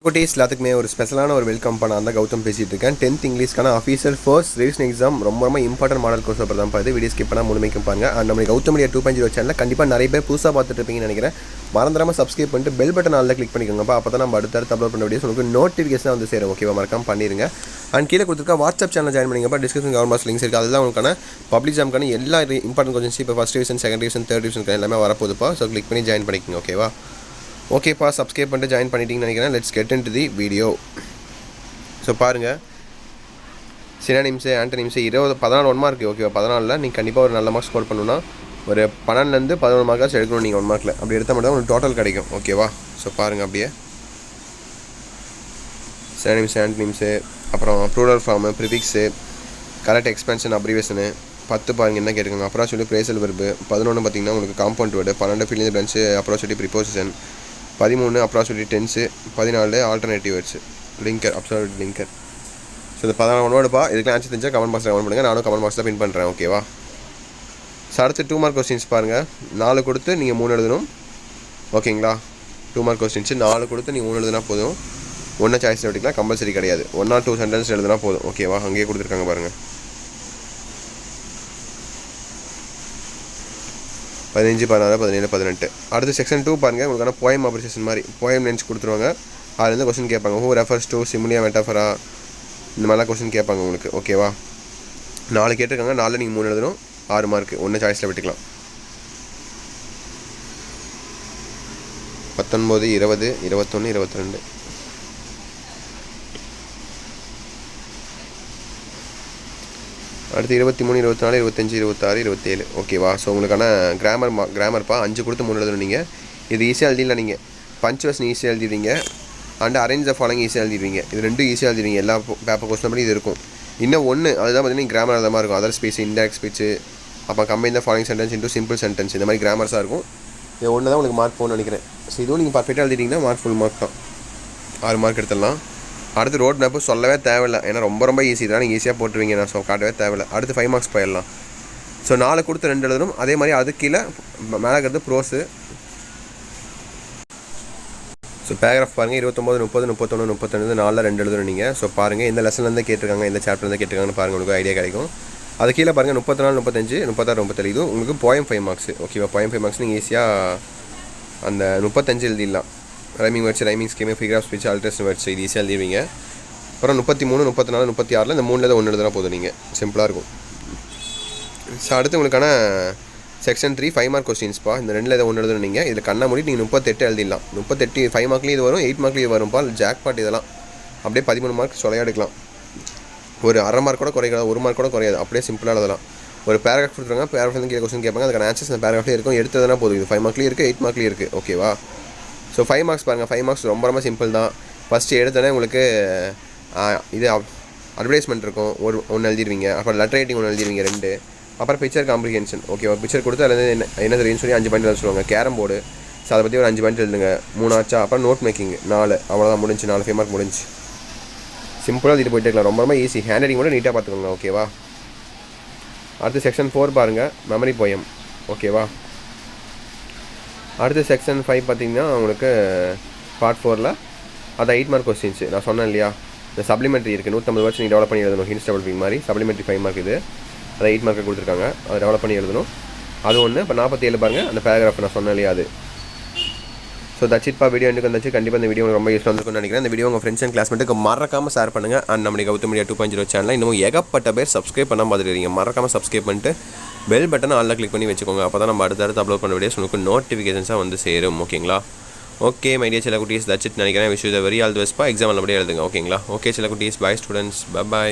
குட்டீஸ் எல்லாத்துக்குமே ஒரு ஸ்பெஷலான ஒரு வெல்கம் பண்ண அந்த கௌதம் பேசிட்டு இருக்கேன். 10th இங்கிலீஷ்க்கான அஃபீஷியல் ஃபர்ஸ்ட் ரிவிஷன் எக்ஸாம் ரொம்ப இம்பார்ட்டன்ட் மாடல் கோர்ஸ் அப்புறம் தான் பார்த்து வீடியோ ஸ்கிப் பண்ணால் முழுமைக்கும் பாருங்க. அண்ட் நம்ம கௌதம் மீடியா 2.0 சேனலில் கண்டிப்பாக நிறைய பேர் புதுசாக பார்த்துட்டு இருப்பீங்கன்னு நினைக்கிறேன். மறந்துடாமல் சப்ஸ்கிரைப் பண்ணிட்டு பெல் பட்டன் ஆல்ல கிளிக் பண்ணிக்கோங்கப்பா. அப்போ தான் நம்ம அடுத்தடுத்து அப்லோட் பண்ண வீடியோஸ் உங்களுக்கு நோட்டிஃபிகேஷன் வந்து சேரும். ஓகேவா, மறக்காம பண்ணிடுங்க. அண்ட் கீழே கொடுத்துருக்க வாட்ஸ்அப் சேனல் ஜாயின் பண்ணிங்கப்பா. டிஸ்கிரிப்ஷன் கவர்மெண்ட் லிங்க்ஸ் இருக்குது. அதெல்லாம் உங்களுக்கான பப்ளிக் எக்ஸாமுக்கான எல்லா இம்பார்ட்டன்ட் கொஸ்டின்ஸ் இப்போ first division, second division, third division எல்லாமே வரப்போகுதுப்பா. ஸோ கிளிக் பண்ணி ஜாயின் பண்ணிக்கோங்க. ஓகேவா, ஓகேப்பா, சப்ஸ்கிரைப் பண்ணிட்டு ஜாயின் பண்ணிட்டீங்கன்னு நினைக்கிறேன். Let's get into the video. So பாருங்கள், சினானிம்ஸு, ஆன்டனிம்ஸு 14 1 மார்க். ஓகேவா, 14ல் நீங்கள் கண்டிப்பாக ஒரு நல்ல மார்க் ஸ்கோர் பண்ணணும்னா ஒரு 12லேருந்து 11 மார்க்காச்சும் எடுக்கணும் நீங்கள் 1 மார்க்கில். அப்படி எடுத்தால் மட்டும் தான் உங்களுக்கு டோட்டல் கிடைக்கும். ஓகேவா, ஸோ பாருங்கள் அப்படியே சினானிம்ஸு, ஆன்டனிம்ஸு, அப்புறம் ப்ளூரல் ஃபார்மு, ப்ரிஃபிக்ஸு, கரெக்ட் எக்ஸ்பென்ஷன், அப்ரிவேஷனு 10 பாருங்கள் என்ன கேட்டுருக்காங்க. அப்ராசிட்டி பிரேசல் வெர்பு. 11 பார்த்தீங்கன்னா உங்களுக்கு compound word. 12 filling the blanks, appropriate preposition. 13 appropriate tense. 14 alternative words, linker, absolute linker. So இந்த 14 வேர்டுப்பா. இதுக்கெலாம் ஆன்சர் தெரிஞ்சால் கமெண்ட் பாக்ஸில் கமெண்ட் பண்ணுங்கள். நானும் கமெண்ட் பாக்ஸில் பின் பண்ணுறேன். ஓகேவா, ஸோ அடுத்து 2 மார்க் கொஸ்டின்ஸ் பாருங்கள். 4 கொடுத்து நீங்கள் 3 எழுதணும். ஓகேங்களா, 2 மார்க் கொஸ்டின்ஸ் 4 கொடுத்து நீங்கள் 3 எழுதுனா போதும். 1 சாய்ஸ் எடுத்துக்கலாம், கம்பல்சரி கிடையாது. 1 or 2 சென்டென்ஸ் எழுதுனா போதும். ஓகேவா, அங்கேயே கொடுத்துருக்காங்க பாருங்கள். 15, 16, 17, 18. அடுத்து செக்ஷன் 2 பாருங்கள். உங்களுக்கான போயம் அப்ரிசியேஷன் மாதிரி போயம் லைன்ஸ் கொடுத்துருவாங்க. அதுலேருந்து கொஸ்டின் கேட்பாங்க. ஹூ ரெஃபர்ஸ் டு, சிமிலியா, மெட்டாஃபரா, இந்த மாதிரிலாம் கொஸ்டின் கேட்பாங்க உங்களுக்கு. ஓகேவா, 4 கேட்டிருக்காங்க. 4 நீங்கள் 3 எழுதணும். 6 மார்க்கு. 1 சாய்ஸில் விட்டுக்கலாம். 19, 20, 21, 22. அடுத்து 23, 24, 25, 26, 27. ஓகேவா, ஸோ உங்களுக்கான கிராமர்ப்பா 5 கொடுத்து 3 எழுதணும். நீங்கள் இது ஈஸியாக எழுதிடலாம். நீங்கள் பஞ்சுவேஷன் ஈஸியாக எழுதிடுவீங்க. அண்ட் அரேஞ்ச் த ஃபாலோயிங் ஈஸியாக எழுதிடுவீங்க. இது 2 ஈஸியாக எழுதிடுவீங்க. எல்லா பேப்பர் கொஸ்டின் படி இது இருக்கும். இன்னும் ஒன்று அதுதான் பார்த்தீங்கன்னா கிராமர் அந்த மாதிரி இருக்கும். அதர் ஸ்பீச், இன்டெரக்ட் ஸ்பீச்சு, அப்புறம் combine the following sentence into simple sentence, இந்த மாதிரி கிராமர்ஸாக இருக்கும். இது ஒன்று தான் உங்களுக்கு மார்க் போகணும்னு நினைக்கிறேன். ஸோ இதுவும் நீங்கள் பர்ஃபெக்டாக எழுதிட்டிங்கன்னா மார்க் ஃபுல் மார்க் தான். 6 மார்க் எடுத்துடலாம். அடுத்து ரோட் மேப்பு சொல்லவே தேவையில்லை. ஏன்னா ரொம்ப ஈஸி தான். நீங்கள் ஈஸியாக போட்டுருவீங்க. நான் காட்டவே தேவையில்லை. அடுத்து 5 மார்க்ஸ் போயிடலாம். ஸோ 4 கொடுத்து 2 எழுதணும். அதே மாதிரி அது கீழே மேலே இருக்கிறது ப்ரோஸு. ஸோ பேராகிராஃப் பாருங்கள். 29, 30, 31, 32, 4ல் 2 எழுதணும் நீங்கள். ஸோ பாருங்கள் எந்த லெசன்லேருந்து கேட்டிருக்காங்க, எந்த சாப்டர்லேருந்து கேட்டிருக்காங்கன்னு பாருங்கள், உங்களுக்கு ஐடியா கிடைக்கும். அது கீழே பாருங்கள் 34, 35, 36, 37. இது உங்களுக்கு போயம் 5 மார்க்ஸ். ஓகேவா, போயம் 5 மார்க்ஸ் நீங்கள் ஈஸியாக அந்த 35 எழுதிடலாம். Rhyming words, rhyming scheme, figure of speech, alliteration words இது ஈஸியாக எழுதிடுவீங்க. அப்புறம் 33, 34, 36 இந்த 3ல் 1 எழுதுனா போதும். நீங்கள் சிம்பிளாக இருக்கும். ஸோ அடுத்து உங்களுக்கான செக்ஷன் 3 5 மார்க் கொஸ்டின்ஸ்ப்பா. இந்த 2ல் 1 எழுதணும். நீங்கள் இதில் கண்ணை மூடி நீங்கள் 38 எழுதிடலாம். 38 5 மார்க்லேயும் இது வரும், 8 மார்க்லேயும் வரும்ப்பா. ஜாக் பாட் இதெல்லாம் அப்படியே 13 மார்க் சொல்லையாக எடுக்கலாம். ஒரு அரை மார்க் கூட குறையாது, 1 மார்க் கூட குறையாது. அப்படியே சிம்பிளாக எழுதலாம். ஒரு பேராகிராஃப் கொடுத்துருவாங்க. பேராகிராஃப் கீழே கொஸ்டின் கேட்பாங்க. அதுக்கான ஆன்சர்ஸ் அந்த பேராகிராஃப்லேயே இருக்கும். எடுத்ததுனா போதும். இது 5 மார்க்லேயும் இருக்குது, 8 மார்க்லேயும் இருக்குது. ஓகேவா, ஸோ 5 மார்க்ஸ் பாருங்கள். 5 மார்க்ஸ் ரொம்ப சிம்பிள் தான். ஃபஸ்ட்டு எடுத்தோடனே உங்களுக்கு இது அட்வர்டைஸ்மெண்ட் இருக்கும். 1 எழுதிடுவீங்க. அப்புறம் லெட்டர் ரைட்டிங் 1 எழுதிடுவீங்க 2. அப்புறம் பிக்சர் காம்ப்ரிஹென்ஷன். ஓகேவா, பிக்சர் கொடுத்து அதில் என்ன தெரியும்னு சொல்லி 5 பாயிண்ட் எழுத சொல்லுவாங்க. கேரம் போர்டு, ஸோ அதை பற்றி ஒரு 5 பாயிண்ட் எழுதுங்க. 3 ஆச்சா. அப்புறம் நோட் மேக்கிங் 4. அவ்வளோதான், முடிஞ்சு. 4 5 மார்க் முடிஞ்சு. சிம்பிளாக எழுதிட்டு போயிட்டே இருக்கலாம். ரொம்ப ஈஸி. ஹேண்ட் ரைட்டிங் கூட நீட்டாக பார்த்துக்கோங்க. ஓகேவா, அடுத்து செக்ஷன் 4 பாருங்கள். Memory poem. ஓகேவா, அடுத்து செக்ஷன் 5 பார்த்தீங்கன்னா உங்களுக்கு பார்ட் 4ல் அதை 8 மார்க் கொஸ்டின்ஸ். நான் சொன்னேன் இல்லையா, இந்த சப்ளிமெண்ட்ரி இருக்குது. 150 வேர்ட்ஸ் நீங்கள் டெவலப் பண்ணி எழுதணும். ஹின்ஸ் டெவலப்பிங் மாதிரி சப்ளிமெண்ட்ரி 5 மார்க். இது அதை 8 மார்க்கு கொடுத்துருக்காங்க. அதை டெவலப் பண்ணி எழுதணும். அது ஒன்று. இப்போ 47 பாருங்கள். அந்த பேராகிராஃப் நான் சொன்னேன் இல்லையா, அது. ஸோ தட்சிட்பா வீடியோ எனக்கு வந்துச்சு. கண்டிப்பாக இந்த வீடியோ உங்களுக்கு ரொம்ப யூஸ்ஃபுல்லாக இருக்கும்னு நினைக்கிறேன். இந்த வீடியோ உங்கள் ஃப்ரெண்ட்ஸ் அண்ட் கிளாஸ்மேட்டுக்கு மறக்காமல் ஷேர் பண்ணுங்கள். அண்ட் நம்முடைய கௌதம் மீடியா 2.0 சேனலில் இன்னும் ஏகப்பட்ட பேர் சப்ஸ்கிரைப் பண்ணாமல் பார்த்துருக்கீங்க. மறக்காமல் சப்ஸ்கிரைப் பண்ணிட்டு பெல் பட்டனை ஆல்ல கிளிக் பண்ணி வச்சுக்கோங்க. அப்போ தான் நம்ம அடுத்தடுத்து அப்லோட் பண்ண வீடியோஸ் உங்களுக்கு நோட்டிஃபிகேஷன்ஸாக வந்து சேரும். ஓகேங்களா, ஓகே மை டியர் சில குட்டீஸ், தட்சிட் நினைக்கிறேன். Wish you the very all the best. Exam நல்லபடியாக எழுதுங்க. ஓகேங்களா, ஓகே சில குட்டீஸ், பை ஸ்டூடெண்ட்ஸ், பை.